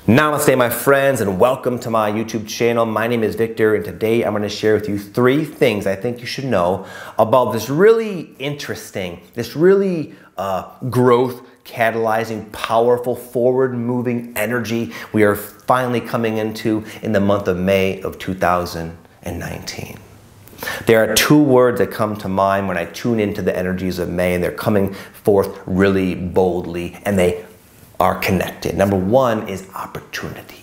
Namaste, my friends, and welcome to my YouTube channel. My name is Victor, and today I'm going to share with you 3 things I think you should know about this really interesting, growth catalyzing, powerful, forward-moving energy we are finally coming into in the month of May of 2019. There are 2 words that come to mind when I tune into the energies of May, and they're coming forth really boldly, and they are connected. Number 1 is opportunity.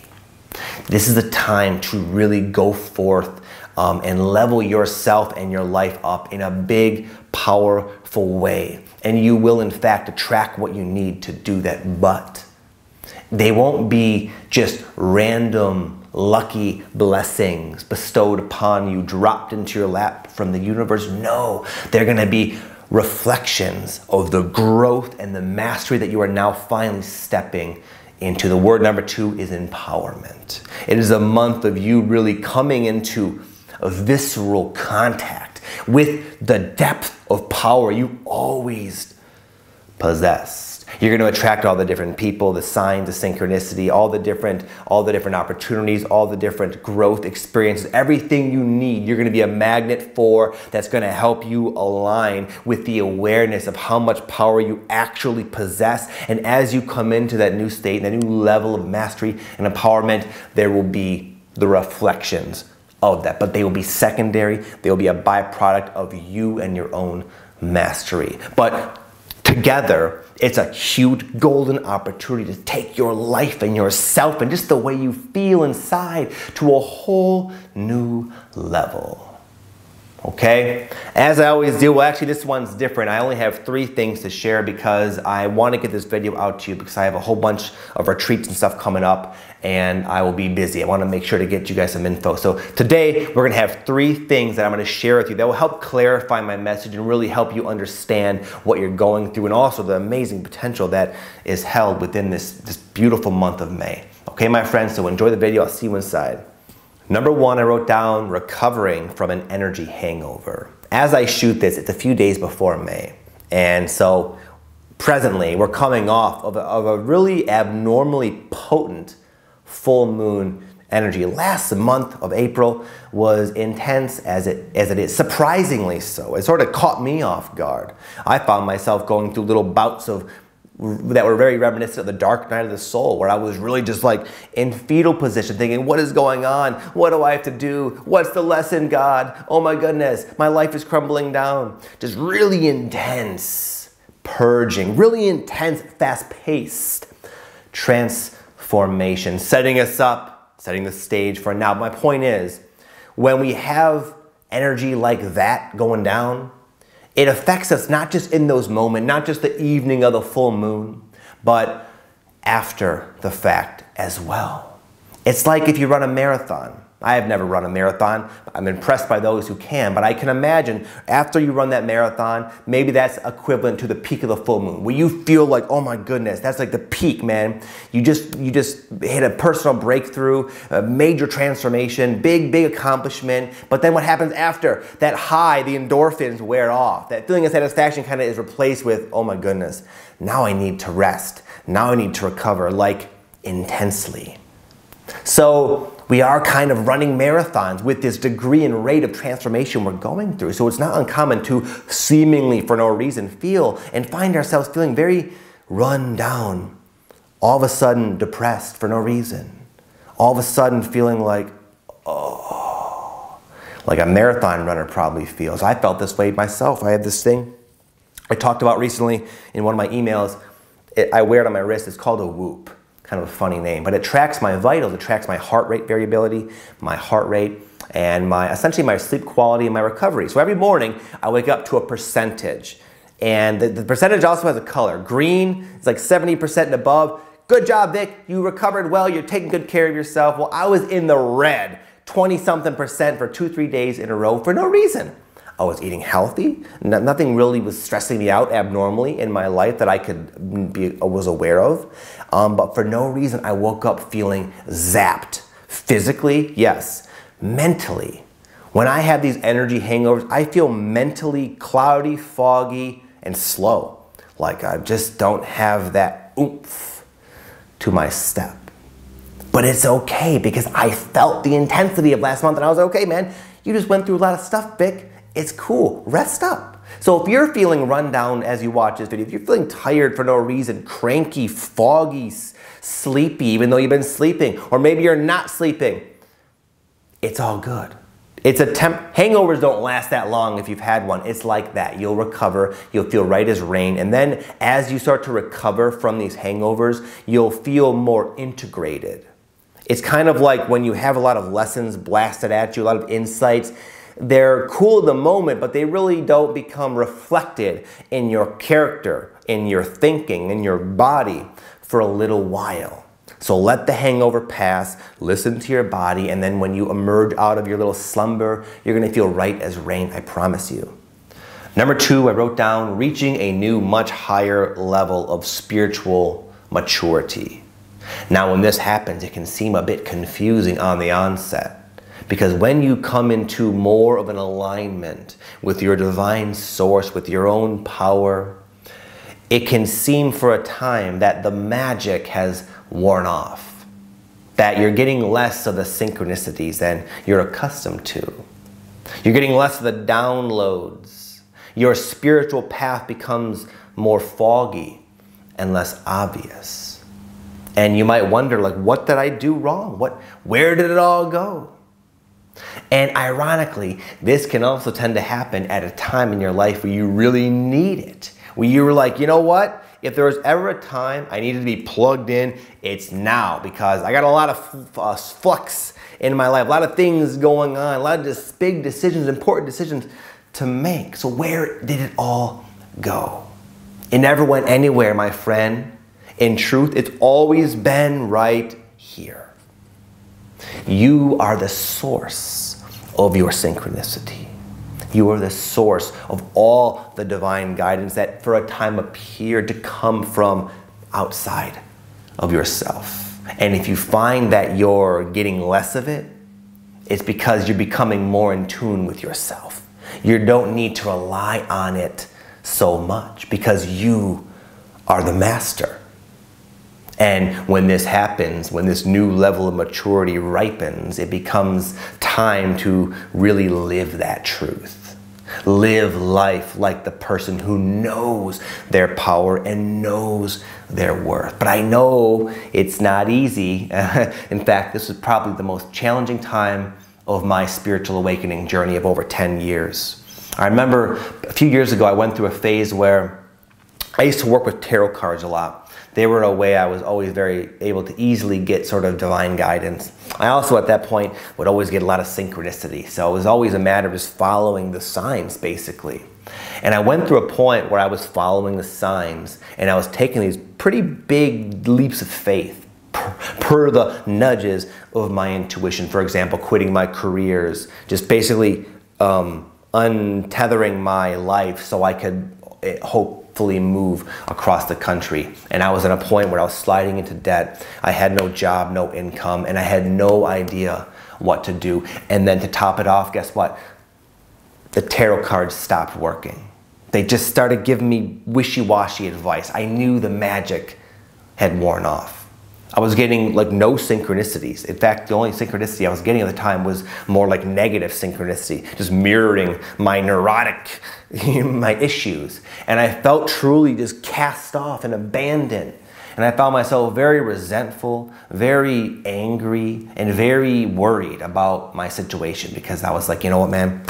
This is the time to really go forth and level yourself and your life up in a big, powerful way. And you will, in fact, attract what you need to do that. But they won't be just random, lucky blessings bestowed upon you, dropped into your lap from the universe. No, they're going to be reflections of the growth and the mastery that you are now finally stepping into. The word number 2 is empowerment. It is a month of you really coming into a visceral contact with the depth of power you always possessed. You're going to attract all the different people, the signs, the synchronicity, all the different opportunities, all the different growth experiences, everything you need. You're going to be a magnet for that's going to help you align with the awareness of how much power you actually possess. And as you come into that new state, that new level of mastery and empowerment, there will be the reflections of that, but they will be secondary. They will be a byproduct of you and your own mastery. But together, it's a huge golden opportunity to take your life and yourself and just the way you feel inside to a whole new level. Okay? As I always do, well, actually this one's different. I only have 3 things to share because I want to get this video out to you because I have a whole bunch of retreats and stuff coming up and I will be busy. I want to make sure to get you guys some info. So today we're going to have 3 things that I'm going to share with you that will help clarify my message and really help you understand what you're going through and also the amazing potential that is held within this beautiful month of May. Okay, my friends, so enjoy the video. I'll see you inside. Number 1, I wrote down recovering from an energy hangover. As I shoot this, it's a few days before May. And so presently, we're coming off of a really abnormally potent full moon energy. Last month of April was intense as it is, surprisingly so. It sort of caught me off guard. I found myself going through little bouts that were very reminiscent of the dark night of the soul, where I was really just like in fetal position thinking, what is going on? What do I have to do? What's the lesson, God? Oh my goodness, my life is crumbling down. Just really intense purging, really intense, fast-paced transformation, setting us up, setting the stage for now. My point is, when we have energy like that going down, it affects us not just in those moments, not just the evening of the full moon, but after the fact as well. It's like if you run a marathon. I have never run a marathon. I'm impressed by those who can, but I can imagine after you run that marathon, maybe that's equivalent to the peak of the full moon, where you feel like, oh my goodness, that's like the peak, man. You just hit a personal breakthrough, a major transformation, big accomplishment. But then what happens after? That high, the endorphins wear off. That feeling of satisfaction kind of is replaced with, oh my goodness, now I need to rest. Now I need to recover, like intensely. So we are kind of running marathons with this degree and rate of transformation we're going through. So it's not uncommon to seemingly for no reason feel and find ourselves feeling very run down, all of a sudden depressed for no reason, all of a sudden feeling like, oh, like a marathon runner probably feels. I felt this way myself. I had this thing I talked about recently in one of my emails. I wear it on my wrist. It's called a Whoop. Kind of a funny name, but it tracks my vitals, it tracks my heart rate variability, my heart rate, and essentially my sleep quality and my recovery. So every morning I wake up to a percentage, and the percentage also has a color. Green is like 70% and above. Good job, Vic, you recovered well, you're taking good care of yourself. Well, I was in the red, 20-something% for 2-3 days in a row for no reason. I was eating healthy. Nothing really was stressing me out abnormally in my life that I was aware of. But for no reason, I woke up feeling zapped. Physically, yes. Mentally, when I have these energy hangovers, I feel mentally cloudy, foggy, and slow. Like I just don't have that oomph to my step. But it's okay because I felt the intensity of last month and I was okay, man. You just went through a lot of stuff, Vic. It's cool. Rest up. So if you're feeling run down as you watch this video, if you're feeling tired for no reason, cranky, foggy, sleepy, even though you've been sleeping, or maybe you're not sleeping, it's all good. It's a hangovers don't last that long if you've had one. It's like that. You'll recover. You'll feel right as rain. And then as you start to recover from these hangovers, you'll feel more integrated. It's kind of like when you have a lot of lessons blasted at you, a lot of insights. They're cool in the moment, but they really don't become reflected in your character, in your thinking, in your body for a little while. So let the hangover pass, listen to your body, and then when you emerge out of your little slumber, you're gonna feel right as rain, I promise you. Number 2, I wrote down reaching a new, much higher level of spiritual maturity. Now, when this happens, it can seem a bit confusing on the onset. Because when you come into more of an alignment with your divine source, with your own power, it can seem for a time that the magic has worn off, that you're getting less of the synchronicities than you're accustomed to. You're getting less of the downloads. Your spiritual path becomes more foggy and less obvious. And you might wonder, like, what did I do wrong? Where did it all go? And ironically, this can also tend to happen at a time in your life where you really need it. Where you were like, you know what? If there was ever a time I needed to be plugged in, it's now, because I got a lot of flux in my life, a lot of things going on, a lot of big decisions, important decisions to make. So where did it all go? It never went anywhere, my friend. In truth, it's always been right here. You are the source of your synchronicity. You are the source of all the divine guidance that for a time appeared to come from outside of yourself. And if you find that you're getting less of it, it's because you're becoming more in tune with yourself. You don't need to rely on it so much because you are the master. And when this happens, when this new level of maturity ripens, it becomes time to really live that truth. Live life like the person who knows their power and knows their worth. But I know it's not easy. In fact, this is probably the most challenging time of my spiritual awakening journey of over 10 years. I remember a few years ago, I went through a phase where I used to work with tarot cards a lot. They were a way I was always very able to easily get sort of divine guidance. I also, at that point, would always get a lot of synchronicity. So it was always a matter of just following the signs, basically. And I went through a point where I was following the signs and I was taking these pretty big leaps of faith per the nudges of my intuition. For example, quitting my careers, just basically untethering my life so I could hopefully move across the country. And I was at a point where I was sliding into debt. I had no job, no income, and I had no idea what to do. And then to top it off, guess what? The tarot cards stopped working. They just started giving me wishy-washy advice. I knew the magic had worn off. I was getting like no synchronicities. In fact, the only synchronicity I was getting at the time was more like negative synchronicity, just mirroring my neurotic, my issues. And I felt truly just cast off and abandoned. And I found myself very resentful, very angry, and very worried about my situation because I was like, you know what, man?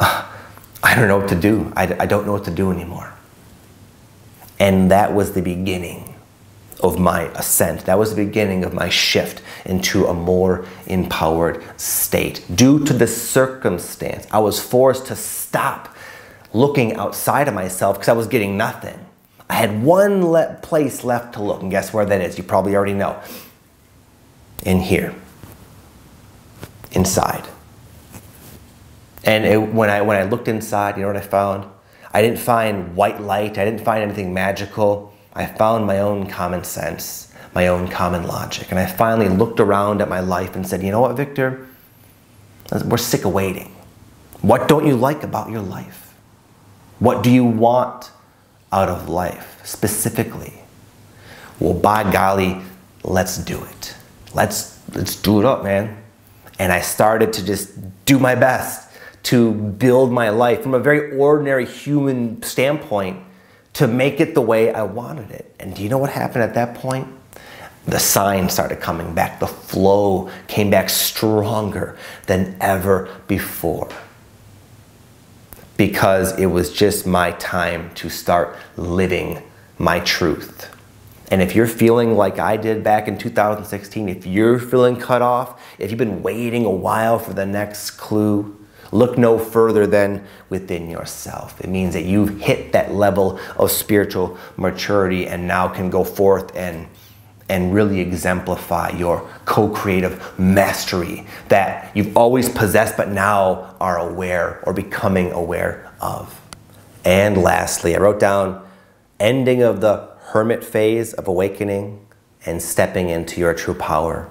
I don't know what to do. I don't know what to do anymore. And that was the beginning of my ascent. That was the beginning of my shift into a more empowered state. Due to the circumstance, I was forced to stop looking outside of myself because I was getting nothing. I had one place left to look, and guess where that is? You probably already know. In here. Inside. And when I looked inside, you know what I found? I didn't find white light. I didn't find anything magical. I found my own common sense, my own common logic. And I finally looked around at my life and said, you know what, Victor? We're sick of waiting. What don't you like about your life? What do you want out of life specifically? Well, by golly, let's do it. let's do it up, man. And I started to just do my best to build my life from a very ordinary human standpoint to make it the way I wanted it. And do you know what happened at that point? The signs started coming back. The flow came back stronger than ever before. Because it was just my time to start living my truth. And if you're feeling like I did back in 2016, if you're feeling cut off, if you've been waiting a while for the next clue, look no further than within yourself. It means that you've hit that level of spiritual maturity and now can go forth and really exemplify your co-creative mastery that you've always possessed but now are aware or becoming aware of. And lastly, I wrote down ending of the Hermit phase of awakening and stepping into your true power.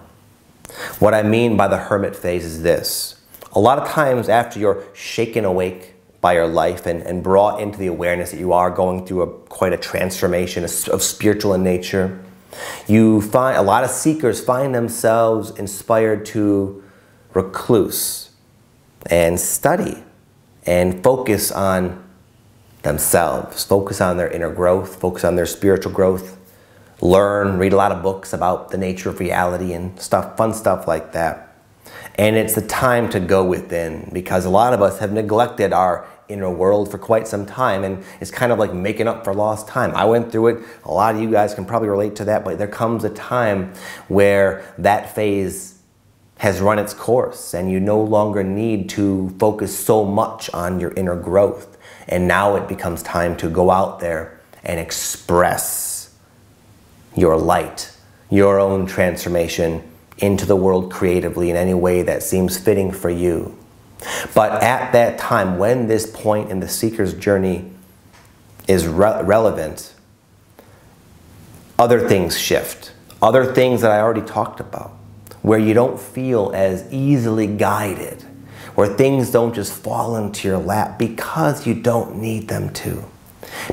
What I mean by the Hermit phase is this. A lot of times after you're shaken awake by your life and brought into the awareness that you are going through quite a transformation of spiritual in nature, you find a lot of seekers find themselves inspired to recluse and study and focus on themselves, focus on their inner growth, focus on their spiritual growth, learn, read a lot of books about the nature of reality and stuff, fun stuff like that. And it's the time to go within, because a lot of us have neglected our inner world for quite some time, and it's kind of like making up for lost time. I went through it. A lot of you guys can probably relate to that, but there comes a time where that phase has run its course and you no longer need to focus so much on your inner growth. And now it becomes time to go out there and express your light, your own transformation into the world creatively in any way that seems fitting for you. But at that time, when this point in the seeker's journey is relevant, other things shift. Other things that I already talked about, where you don't feel as easily guided, where things don't just fall into your lap because you don't need them to,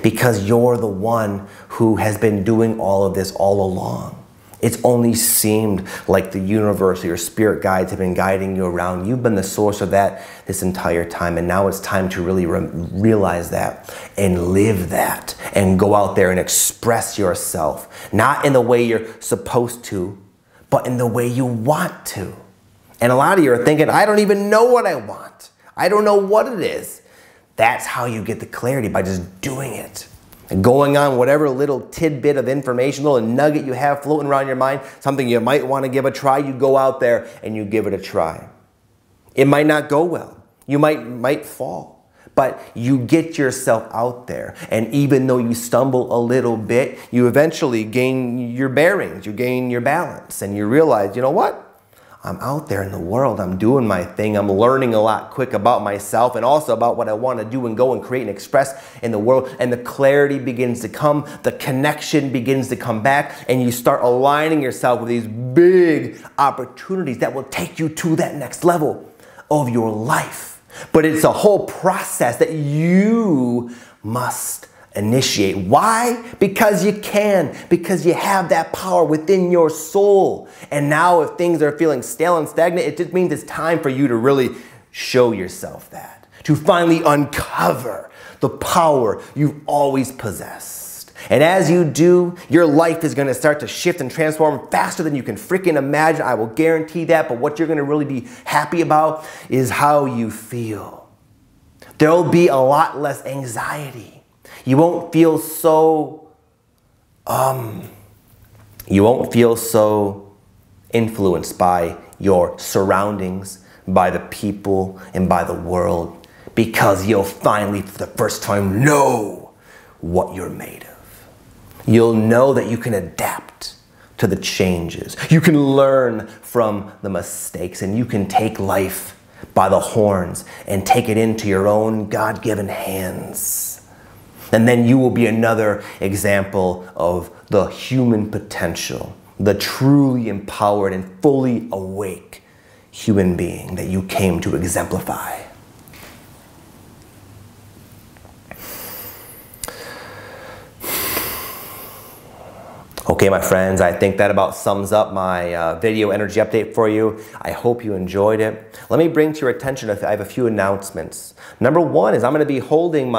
because you're the one who has been doing all of this all along. It's only seemed like the universe or your spirit guides have been guiding you around. You've been the source of that this entire time, and now it's time to really realize that and live that and go out there and express yourself, not in the way you're supposed to, but in the way you want to. And a lot of you are thinking, I don't even know what I want. I don't know what it is. That's how you get the clarity, by just doing it. And going on whatever little tidbit of information, little nugget you have floating around your mind, something you might want to give a try, you go out there and you give it a try. It might not go well. You might fall. But you get yourself out there. And even though you stumble a little bit, you eventually gain your bearings, you gain your balance, and you realize, you know what? I'm out there in the world, I'm doing my thing, I'm learning a lot quick about myself and also about what I want to do and go and create and express in the world. And the clarity begins to come, the connection begins to come back, and you start aligning yourself with these big opportunities that will take you to that next level of your life. But it's a whole process that you must initiate. Why? Because you can. Because you have that power within your soul. And now if things are feeling stale and stagnant, it just means it's time for you to really show yourself that. To finally uncover the power you've always possessed. And as you do, your life is going to start to shift and transform faster than you can freaking imagine. I will guarantee that. But what you're going to really be happy about is how you feel. There will be a lot less anxiety. You won't feel so, influenced by your surroundings, by the people, and by the world, because you'll finally, for the first time, know what you're made of. You'll know that you can adapt to the changes. You can learn from the mistakes, and you can take life by the horns and take it into your own God-given hands. And then you will be another example of the human potential, the truly empowered and fully awake human being that you came to exemplify. Okay, my friends, I think that about sums up my video energy update for you. I hope you enjoyed it. Let me bring to your attention, I have a few announcements. Number one is I'm going to be hosting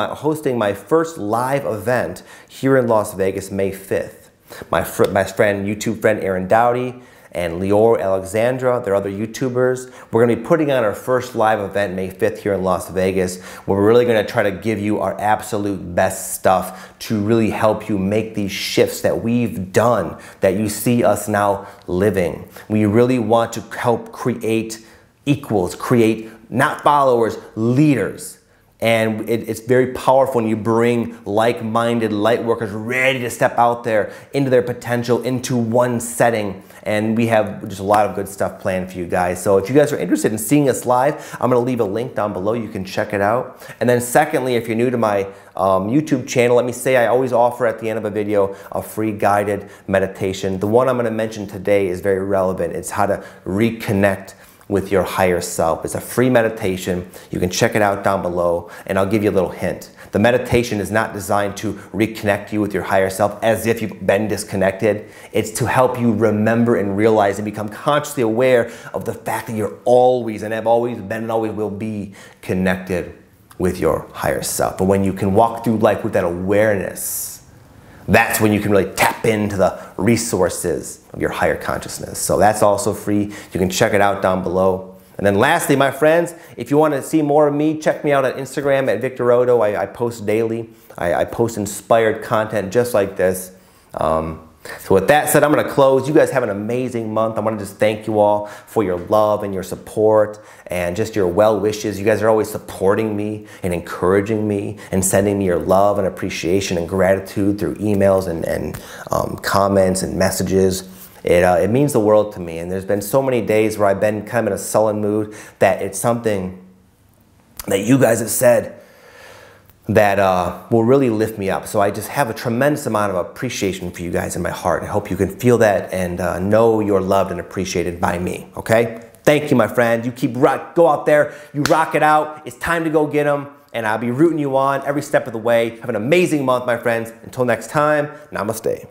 my first live event here in Las Vegas, May 5th. My friend, YouTube friend Aaron Dowdy, and Lior Alexandra, they're other YouTubers. We're going to be putting on our first live event May 5th here in Las Vegas, where we're really going to try to give you our absolute best stuff to really help you make these shifts that we've done, that you see us now living. We really want to help create equals, create not followers, leaders. And it's very powerful when you bring like-minded light workers ready to step out there into their potential, into one setting. And we have just a lot of good stuff planned for you guys. So if you guys are interested in seeing us live, I'm going to leave a link down below. You can check it out. And then secondly, if you're new to my YouTube channel, let me say I always offer at the end of a video a free guided meditation. The one I'm going to mention today is very relevant. It's how to reconnect with your higher self. It's a free meditation. You can check it out down below, and I'll give you a little hint. The meditation is not designed to reconnect you with your higher self as if you've been disconnected. It's to help you remember and realize and become consciously aware of the fact that you're always and have always been and always will be connected with your higher self. But when you can walk through life with that awareness, that's when you can really tap into the resources of your higher consciousness. So that's also free. You can check it out down below. And then lastly, my friends, if you want to see more of me, check me out on Instagram at Victor Oddo. I post daily. I post inspired content just like this. So with that said, I'm going to close. You guys have an amazing month. I want to just thank you all for your love and your support and just your well wishes. You guys are always supporting me and encouraging me and sending me your love and appreciation and gratitude through emails and comments and messages. It means the world to me. And there's been so many days where I've been kind of in a sullen mood that it's something that you guys have said that will really lift me up. So I just have a tremendous amount of appreciation for you guys in my heart. I hope you can feel that and know you're loved and appreciated by me, okay? Thank you, my friend. You go out there, you rock it out. It's time to go get them, and I'll be rooting you on every step of the way. Have an amazing month, my friends. Until next time, namaste.